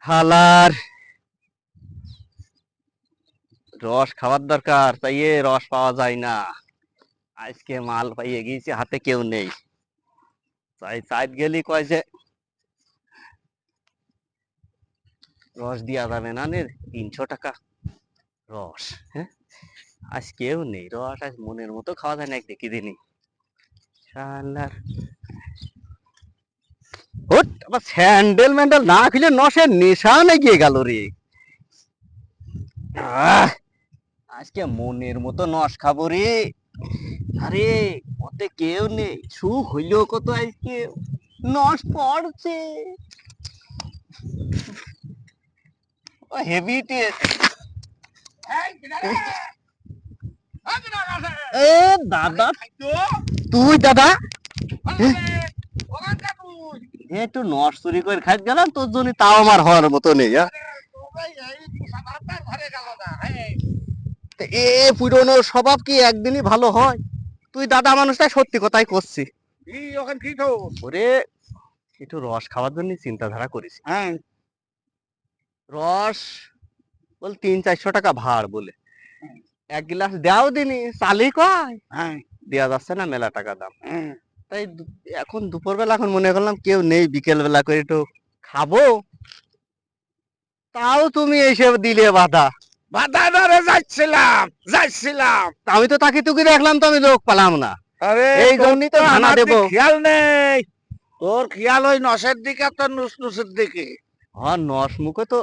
হালার রস খাওয়ার দরকার, তাই রস পাওয়া যায় না। আজকে মাল পাইয়ে গিয়েছি, হাতে কেউ নেই। তাই সাইড গেলি কয় যে রস দিয়া যাবে না নে, 300 টাকা রস। হ্যাঁ, আজ কেউ নেই রস, আজ মনের মতো খাওয়া যায় না, এক দেখি দিনই। শালার ওট, আবার স্যান্ডেল ম্যান্ডেল না খুলে নসের নেশা গিয়ে গেল রে। আজকে মনের মতো নস খাবো রে। আরে ওতে কেউ নেই, সুখ হইল কত আজকে, নস পড়ছে হেভি টেস্ট। এ দাদা, তুই দাদা একটু নস চুরি করে খাইতে গেলাম তোর জন্য, তাও আমার হওয়ার মতো নেই। এ পুরনো স্বভাব কি একদিনই ভালো হয়? তুই দাদা মানুষটাই সত্যি কথাই করছি। ওরে একটু রস খাওয়ার জন্য চিন্তাধারা করিস। হ্যাঁ, রস বল 300-400 টাকা ভাড় বলে, এক গ্লাস দেও দিনি, চালি কয় দেওয়া যাচ্ছে না, মেলা টাকা দাম। তাই এখন দুপুর বেলা এখন মনে করলাম কেউ নেই, বিকেল বেলা করে একটু খাবো, তাও তুমি এসে দিলে বাধা। বাধা ধরে যাচ্ছিলাম যাচ্ছিলাম আমি তো তাকে তুকি দেখলাম, তো আমি লোক পালাম না। আরে এই জন্যই তো ধানা দেবো। খেয়াল নেই তোর, খেয়াল ওই নসের দিকে, তোর নুস নুসের দিকে। হ্যাঁ, নস মুখে তো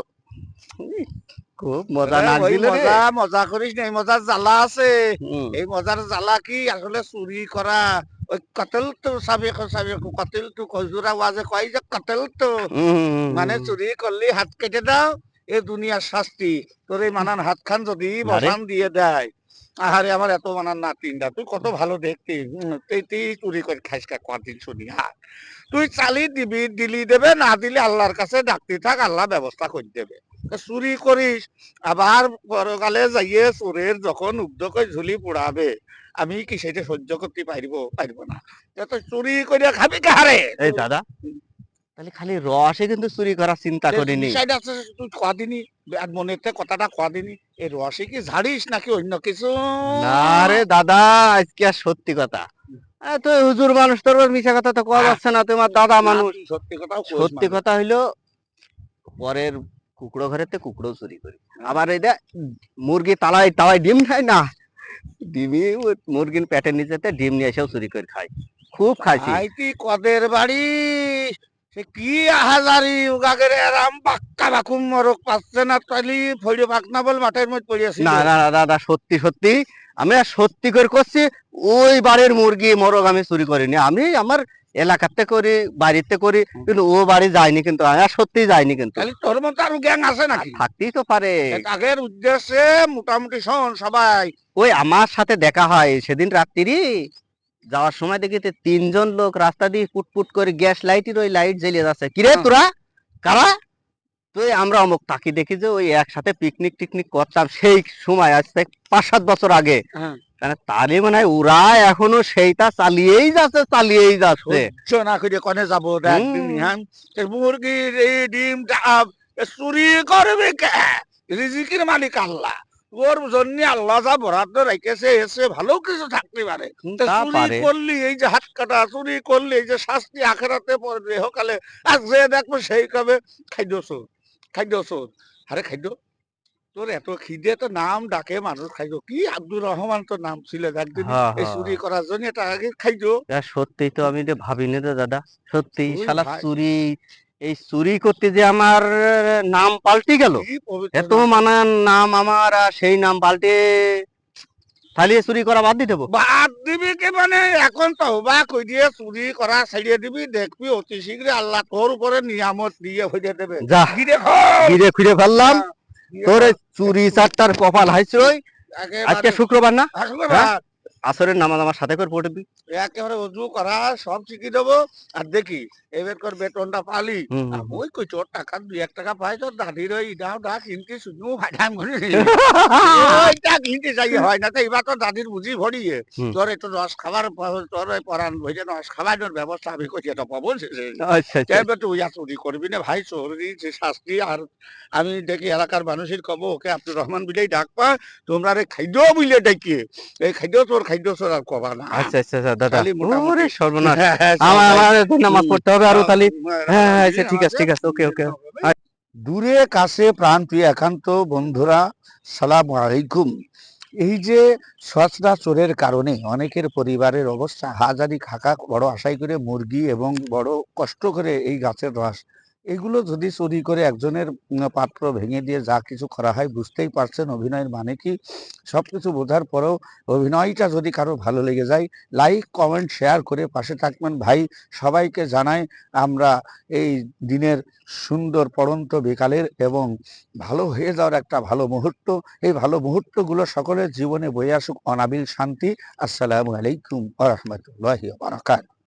খুব মজা নাক দিল রে। মজা মজা করিস না, এই মজার জ্বালা আছে। এই মজার জ্বালা কি আসলে চুরি করা, ওই কতল তো সাবে সাবে কতল তো খজুরা ওয়াজে কয় যে কতল তো মানে চুরি করলি হাত কেটে দাও, এ দুনিয়ার শাস্তি। তোর এই মানান হাত খান যদি বসান দিয়ে দেয়, আহারে আমার এত মানার না তিনটা, তুই কত ভালো দেখতি, তুই চুরি করে খাইস কা কদিন শুনি। হ্যাঁ, তুই চালি দিবি, দিলি দেবে, না দিলে আল্লাহর কাছে ডাকতে থাক, আল্লাহ ব্যবস্থা করে দেবে। চুরি করিস, আবার পরকালে যাইয়ে চোরের যখন উদ্যোগে ঝুলি পোড়াবে, আমি কি সেটা সহ্য করতে পারবো না। তো চুরি করে খাবি কাহারে? এই দাদা, তাহলে খালি রসে কিন্তু চুরি করার চিন্তা করিনি। তুই কদিনই মনেতে কথাটা কদিনই, এই রসে কি ঝাড়িস নাকি অন্য কিছু? না রে দাদা, আজকে আর সত্যি কথা। তুই হুজুর মানুষ, তোর মিশা কথা তো কোয়া যাচ্ছে না, তোমার দাদা মানুষ। সত্যি কথা হইলো, পরের কুকুরো ঘরেতে কুকুরো চুরি করি। আবার এই দেখ মুরগি তালাই তালাই ডিম খাই না, ডিমই মুরগির পেটের নিচেতে ডিম নিয়ে এসেও চুরি করে খাই, খুব খাইছি। তুই কদের বাড়ি সে কি হাজারি উগাগের এরাম বাক্কা বাকুম মরক পাচ্ছে না, তাইলি ফড়ি পাকনা বল মাঠের মধ্যে পড়িয়াছি। না না দাদা, সত্যি সত্যি আমি সত্যি করে করছি, ওই বাড়ির মুরগি মরক আমি চুরি করিনি। আমি আমার এলাকাতে করি, বাড়িতে করি, কিন্তু ও বাড়ি যায়নি, কিন্তু আমি সত্যি যাইনি। কিন্তু তোর মতো আরো গ্যাং আছে নাকি? থাকতেই তো পারে। আগের উদ্দেশ্যে মোটামুটি শোন সবাই, ওই আমার সাথে দেখা হয় সেদিন রাত্রি যাওয়ার সময় দেখি 3জন লোক রাস্তা দিয়ে পুটপুট করে গ্যাস লাইটের ওই লাইট জ্বালিয়ে যাচ্ছে। কিরে তোরা কারা? তুই আমরা অমুক, তাকি দেখি যে ওই একসাথে পিকনিক টিকনিক করতাম সেই সময়, আজ থেকে 5-7 বছর আগে। তাহলে মনে হয় ওরা এখনো সেইটা চালিয়েই যাচ্ছে। না করে কনে যাবো মুরগির এই ডিম চুরি করবে কে? রিজিকের মালিক আল্লাহ, ওর জন্য আল্লাহ যা বরাদ্দ রেখেছে এসে ভালো কিছু থাকতে পারে। চুরি করলি এই যে হাত কাটা, চুরি করলি এই যে শাস্তি আখেরাতে পড়বে সকালে, আর যে দেখবো সেই কবে খাদ্য চোর, খাদ্য চোর। আরে খাদ্য তোর এত খিদে, তো নাম ডাকে মানুষ খাইজ কি? আব্দুর রহমান তো নাম ছিল একদিন এই চুরি করার জন্য, এটা আগে খাইজ। সত্যি তো আমি ভাবিনি রে দাদা, সত্যি শালা চুরি, এই চুরি করতে যে আমার নাম পাল্টে গেল, এত মানান নাম আমার, সেই নাম পাল্টে তাহলে চুরি করা বাদ দিয়ে দেবো। বাদ দিবি কি মানে? এখন তো বা কই দিয়ে চুরি করা ছাড়িয়ে দিবি, দেখবি অতি শীঘ্র আল্লাহ তোর উপরে নিয়ামত দিয়ে হইতে দেবে। যা গিরে খুঁড়ে ফেললাম, তোর চুরি চারটার কপাল হাইছে। আজকে শুক্রবার না? আসরের নামাজ আমার সাথে করে পড়বি। একেবারে অজু করা সব শিখিয়ে দেবো। আর দেখি এবার কর বেতনটা পালি ওই কই তোর টাকা 2-1 টাকা পাই তোর দাদির ওই ইডাও ডা কিনতে শুনু ভাড়াম করে ওইটা কিনতে চাই হয় না তো এবার তোর দাদির বুঝি ভরিয়ে তোর একটু রস খাবার তোর ওই পরান ভইতে রস খাওয়ানোর ব্যবস্থা আমি করি এটা পাবো আচ্ছা আচ্ছা এবার তুই আর চুরি করবি না ভাই, চোরি যে শাস্তি। আর আমি দেখি এলাকার মানুষের কব ওকে আব্দুর রহমান বিলেই ডাকবা, তোমরা রে খাদ্য বিলে ডাকিয়ে এই খাদ্য তোর আর কবা না। আচ্ছা আচ্ছা আচ্ছা দাদা, খালি মোটামুটি ওরে সর্বনাশ, হ্যাঁ, হ্যাঁ, আমার সবাই- আমার নামাজ পড়তে হবে আরো তাহলে। হ্যাঁ হ্যাঁ আচ্ছা ঠিক আছে ঠিক আছে, ওকে ওকে। দূরে কাছে প্রাণ প্রিয় একান্ত বন্ধুরা, সালাম আলাইকুম। এই যে সচরাচরের কারণে অনেকের পরিবারের অবস্থা হাজারি খাকা বড় আশাই করে মুরগি এবং বড় কষ্ট করে এই গাছের রস, এগুলো যদি চুরি করে একজনের পাত্র ভেঙে দিয়ে যা কিছু করা হয়, বুঝতেই পারছেন অভিনয়ের মানে কি। সবকিছু বোঝার পরেও অভিনয়টা যদি কারো ভালো লেগে যায়, লাইক কমেন্ট শেয়ার করে পাশে থাকবেন ভাই। সবাইকে জানাই আমরা এই দিনের সুন্দর পড়ন্ত বিকালের এবং ভালো হয়ে যাওয়ার একটা ভালো মুহূর্ত। এই ভালো মুহূর্তগুলো সকলের জীবনে বয়ে আসুক অনাবিল শান্তি। আসসালামু আলাইকুম ওয়া রাহমাতুল্লাহি ওয়া বারাকাতুহু।